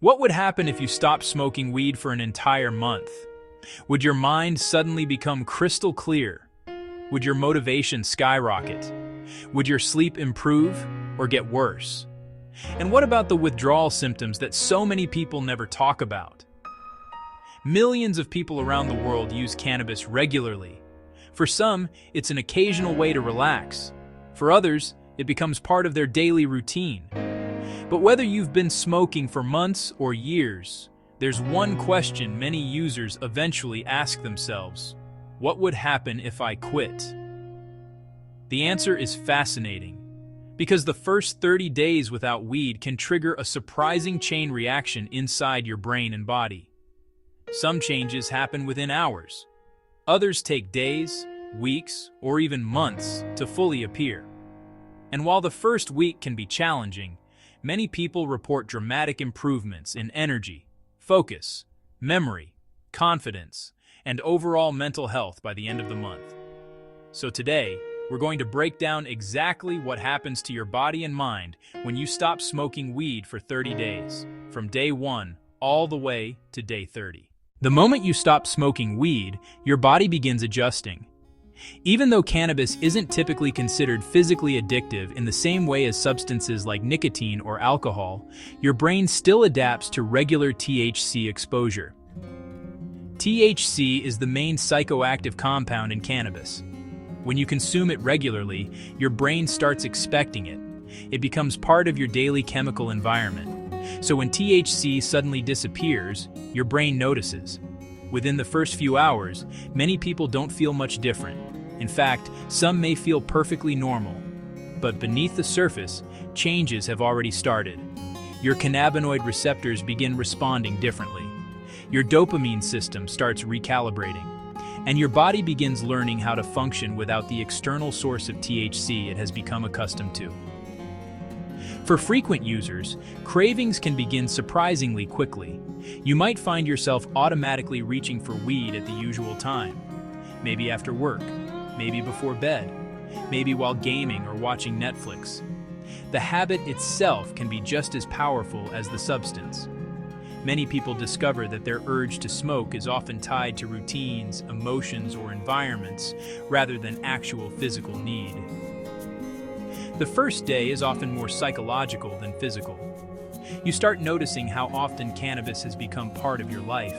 What would happen if you stopped smoking weed for an entire month? Would your mind suddenly become crystal clear? Would your motivation skyrocket? Would your sleep improve or get worse? And what about the withdrawal symptoms that so many people never talk about? Millions of people around the world use cannabis regularly. For some, it's an occasional way to relax. For others, it becomes part of their daily routine. But whether you've been smoking for months or years, there's one question many users eventually ask themselves: what would happen if I quit? The answer is fascinating, because the first 30 days without weed can trigger a surprising chain reaction inside your brain and body. Some changes happen within hours. Others take days, weeks, or even months to fully appear. And while the first week can be challenging, many people report dramatic improvements in energy, focus, memory, confidence, and overall mental health by the end of the month. So today, we're going to break down exactly what happens to your body and mind when you stop smoking weed for 30 days, from day 1 all the way to day 30. The moment you stop smoking weed, your body begins adjusting. Even though cannabis isn't typically considered physically addictive in the same way as substances like nicotine or alcohol, your brain still adapts to regular THC exposure. THC is the main psychoactive compound in cannabis. When you consume it regularly, your brain starts expecting it. It becomes part of your daily chemical environment. So when THC suddenly disappears, your brain notices. Within the first few hours, many people don't feel much different. In fact, some may feel perfectly normal. But beneath the surface, changes have already started. Your cannabinoid receptors begin responding differently. Your dopamine system starts recalibrating. And your body begins learning how to function without the external source of THC it has become accustomed to. For frequent users, cravings can begin surprisingly quickly. You might find yourself automatically reaching for weed at the usual time. Maybe after work, maybe before bed, maybe while gaming or watching Netflix. The habit itself can be just as powerful as the substance. Many people discover that their urge to smoke is often tied to routines, emotions, or environments, rather than actual physical need. The first day is often more psychological than physical. You start noticing how often cannabis has become part of your life.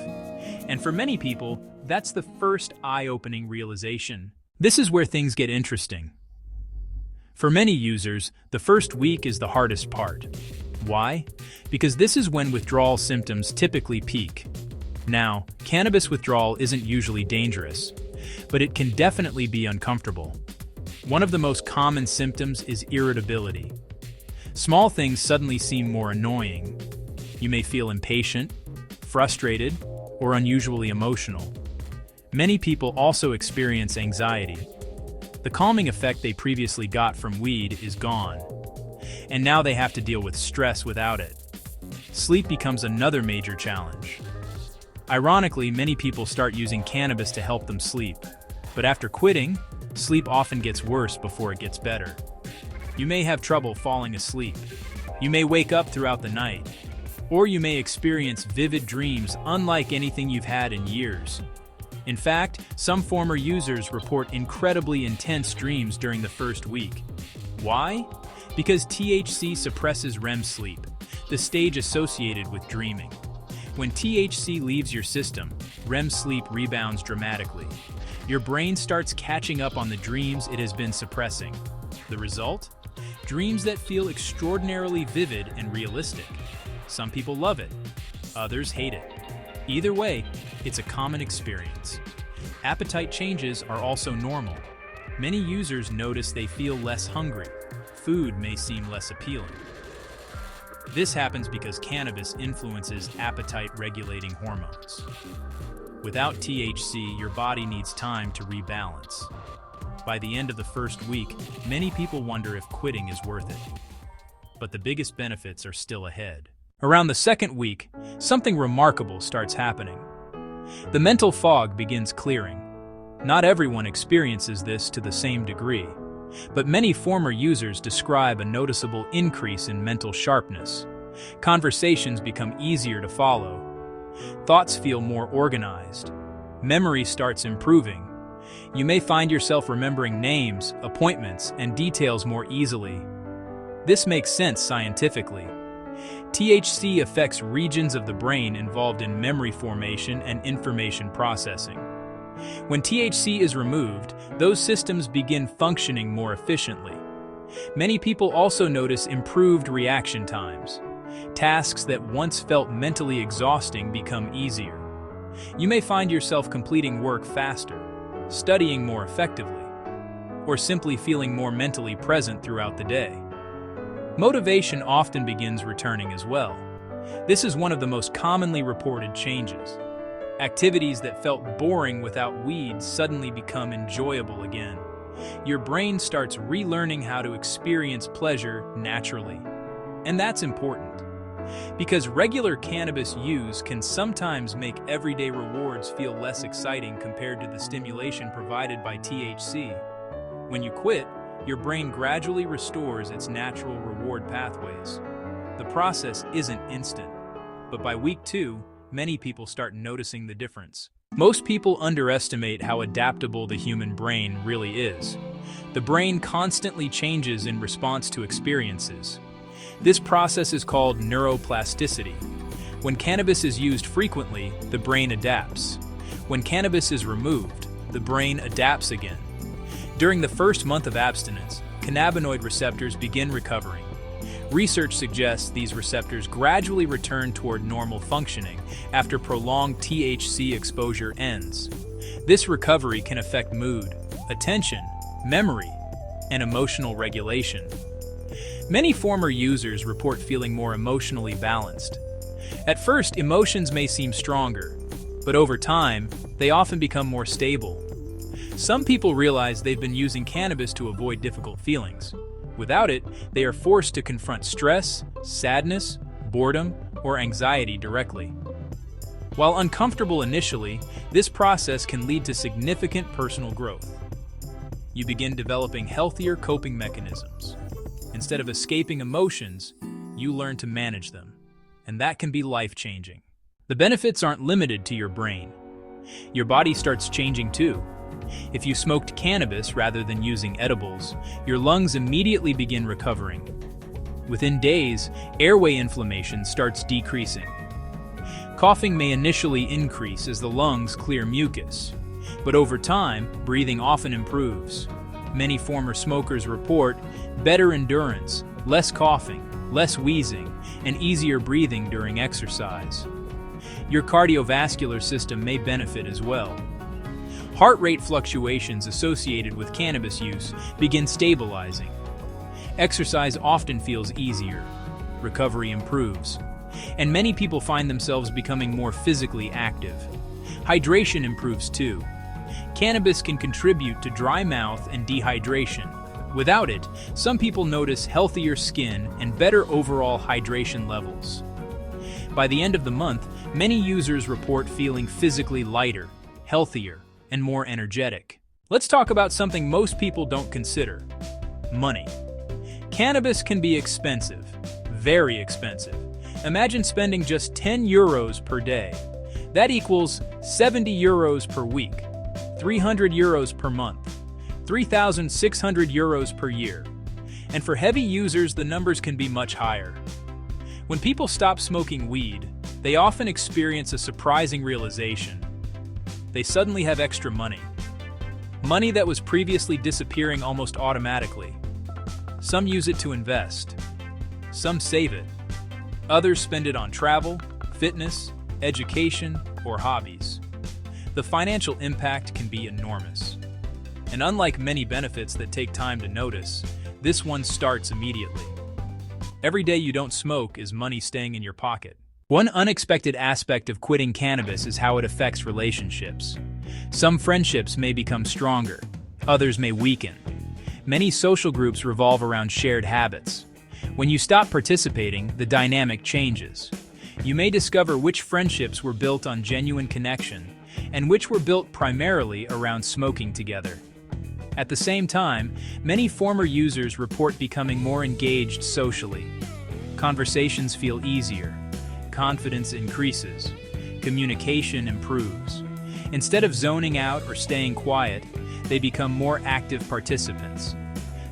And for many people, that's the first eye-opening realization. This is where things get interesting. For many users, the first week is the hardest part. Why? Because this is when withdrawal symptoms typically peak. Now, cannabis withdrawal isn't usually dangerous, but it can definitely be uncomfortable. One of the most common symptoms is irritability. Small things suddenly seem more annoying. You may feel impatient, frustrated, or unusually emotional. Many people also experience anxiety. The calming effect they previously got from weed is gone, and now they have to deal with stress without it. Sleep becomes another major challenge. Ironically, many people start using cannabis to help them sleep, but after quitting, sleep often gets worse before it gets better. You may have trouble falling asleep. You may wake up throughout the night, or you may experience vivid dreams unlike anything you've had in years. In fact, some former users report incredibly intense dreams during the first week. Why? Because THC suppresses REM sleep, the stage associated with dreaming. When THC leaves your system, REM sleep rebounds dramatically. Your brain starts catching up on the dreams it has been suppressing. The result? Dreams that feel extraordinarily vivid and realistic. Some people love it, others hate it. Either way, it's a common experience. Appetite changes are also normal. Many users notice they feel less hungry. Food may seem less appealing. This happens because cannabis influences appetite-regulating hormones. Without THC, your body needs time to rebalance. By the end of the first week, many people wonder if quitting is worth it. But the biggest benefits are still ahead. Around the second week, something remarkable starts happening. The mental fog begins clearing. Not everyone experiences this to the same degree, but many former users describe a noticeable increase in mental sharpness. Conversations become easier to follow. Thoughts feel more organized. Memory starts improving. You may find yourself remembering names, appointments, and details more easily. This makes sense scientifically. THC affects regions of the brain involved in memory formation and information processing. When THC is removed, those systems begin functioning more efficiently. Many people also notice improved reaction times. Tasks that once felt mentally exhausting become easier. You may find yourself completing work faster, studying more effectively, or simply feeling more mentally present throughout the day. Motivation often begins returning as well. This is one of the most commonly reported changes. Activities that felt boring without weed suddenly become enjoyable again. Your brain starts relearning how to experience pleasure naturally. And that's important, because regular cannabis use can sometimes make everyday rewards feel less exciting compared to the stimulation provided by THC. When you quit, your brain gradually restores its natural reward pathways. The process isn't instant, but by week 2, many people start noticing the difference. Most people underestimate how adaptable the human brain really is. The brain constantly changes in response to experiences. This process is called neuroplasticity. When cannabis is used frequently, the brain adapts. When cannabis is removed, the brain adapts again. During the first month of abstinence, cannabinoid receptors begin recovering. Research suggests these receptors gradually return toward normal functioning after prolonged THC exposure ends. This recovery can affect mood, attention, memory, and emotional regulation. Many former users report feeling more emotionally balanced. At first, emotions may seem stronger, but over time, they often become more stable. Some people realize they've been using cannabis to avoid difficult feelings. Without it, they are forced to confront stress, sadness, boredom, or anxiety directly. While uncomfortable initially, this process can lead to significant personal growth. You begin developing healthier coping mechanisms. Instead of escaping emotions, you learn to manage them, and that can be life-changing. The benefits aren't limited to your brain. Your body starts changing too. If you smoked cannabis rather than using edibles, your lungs immediately begin recovering. Within days, airway inflammation starts decreasing. Coughing may initially increase as the lungs clear mucus, but over time, breathing often improves. Many former smokers report better endurance, less coughing, less wheezing, and easier breathing during exercise. Your cardiovascular system may benefit as well. Heart rate fluctuations associated with cannabis use begin stabilizing. Exercise often feels easier. Recovery improves. And many people find themselves becoming more physically active. Hydration improves too. Cannabis can contribute to dry mouth and dehydration. Without it, some people notice healthier skin and better overall hydration levels. By the end of the month, many users report feeling physically lighter, healthier, and more energetic. Let's talk about something most people don't consider: money. Cannabis can be expensive, very expensive. Imagine spending just 10 euros per day. That equals 70 euros per week, 300 euros per month, 3,600 euros per year. And for heavy users, the numbers can be much higher. When people stop smoking weed, they often experience a surprising realization. They suddenly have extra money. Money that was previously disappearing almost automatically. Some use it to invest. Some save it. Others spend it on travel, fitness, education, or hobbies. The financial impact can be enormous. And unlike many benefits that take time to notice, this one starts immediately. Every day you don't smoke is money staying in your pocket. One unexpected aspect of quitting cannabis is how it affects relationships. Some friendships may become stronger, others may weaken. Many social groups revolve around shared habits. When you stop participating, the dynamic changes. You may discover which friendships were built on genuine connection and which were built primarily around smoking together. At the same time, many former users report becoming more engaged socially. Conversations feel easier. Confidence increases. Communication improves. Instead of zoning out or staying quiet, they become more active participants.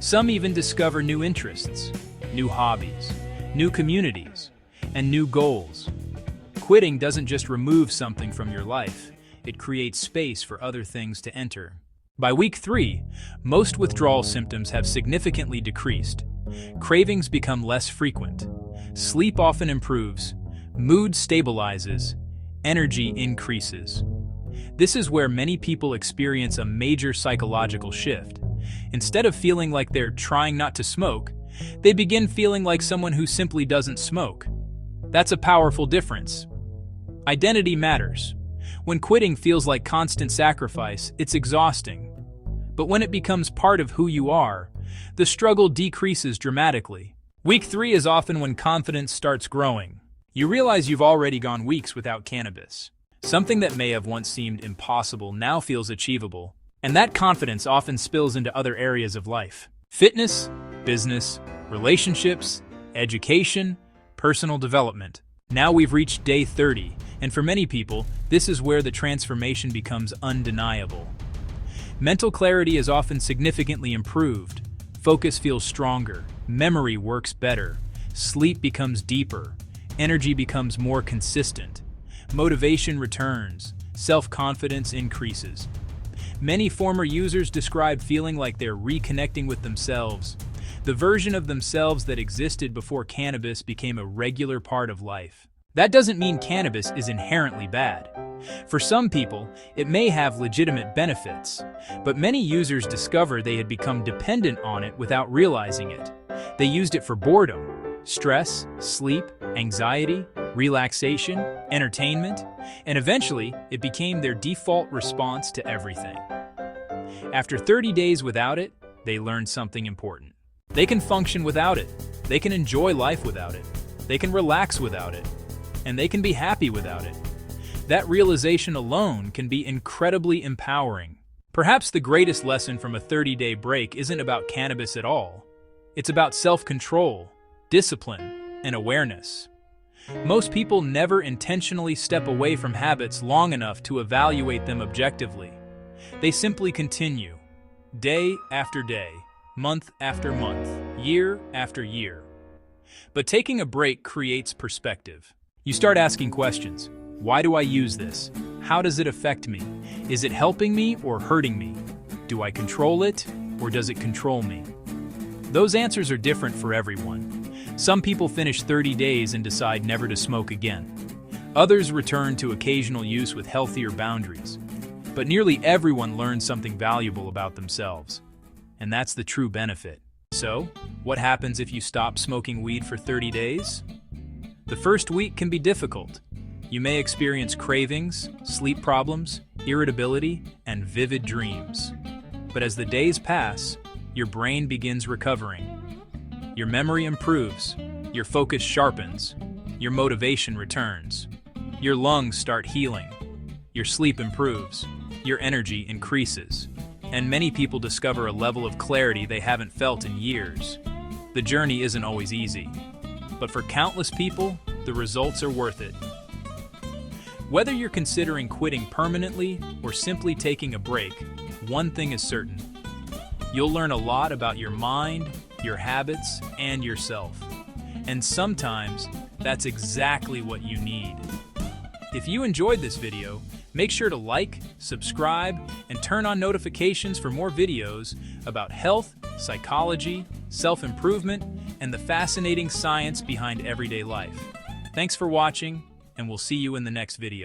Some even discover new interests, new hobbies, new communities, and new goals. Quitting doesn't just remove something from your life, it creates space for other things to enter. By week 3, most withdrawal symptoms have significantly decreased. Cravings become less frequent. Sleep often improves. Mood stabilizes. Energy increases. This is where many people experience a major psychological shift. Instead of feeling like they're trying not to smoke, they begin feeling like someone who simply doesn't smoke. That's a powerful difference. Identity matters. When quitting feels like constant sacrifice, it's exhausting. But when it becomes part of who you are, the struggle decreases dramatically. Week 3 is often when confidence starts growing. You realize you've already gone weeks without cannabis. Something that may have once seemed impossible now feels achievable. And that confidence often spills into other areas of life. Fitness, business, relationships, education, personal development. Now we've reached day 30, and for many people, this is where the transformation becomes undeniable. Mental clarity is often significantly improved. Focus feels stronger. Memory works better. Sleep becomes deeper. Energy becomes more consistent. Motivation returns. Self-confidence increases. Many former users describe feeling like they're reconnecting with themselves, the version of themselves that existed before cannabis became a regular part of life. That doesn't mean cannabis is inherently bad. For some people, it may have legitimate benefits, but many users discovered they had become dependent on it without realizing it. They used it for boredom, stress, sleep, anxiety, relaxation, entertainment, and eventually it became their default response to everything. After 30 days without it, they learned something important. They can function without it. They can enjoy life without it. They can relax without it. And they can be happy without it. That realization alone can be incredibly empowering. Perhaps the greatest lesson from a 30-day break isn't about cannabis at all. It's about self-control, discipline, and awareness. Most people never intentionally step away from habits long enough to evaluate them objectively. They simply continue, day after day, month after month, year after year. But taking a break creates perspective. You start asking questions. Why do I use this? How does it affect me? Is it helping me or hurting me? Do I control it or does it control me? Those answers are different for everyone. Some people finish 30 days and decide never to smoke again. Others return to occasional use with healthier boundaries. But nearly everyone learns something valuable about themselves. And that's the true benefit. So, what happens if you stop smoking weed for 30 days? The first week can be difficult. You may experience cravings, sleep problems, irritability, and vivid dreams. But as the days pass, your brain begins recovering. Your memory improves, your focus sharpens, your motivation returns. Your lungs start healing, your sleep improves, your energy increases, and many people discover a level of clarity they haven't felt in years. The journey isn't always easy, but for countless people, the results are worth it. Whether you're considering quitting permanently or simply taking a break, one thing is certain. You'll learn a lot about your mind, your habits, and yourself. And sometimes, that's exactly what you need. If you enjoyed this video, make sure to like, subscribe, and turn on notifications for more videos about health, psychology, self-improvement, and the fascinating science behind everyday life. Thanks for watching, and we'll see you in the next video.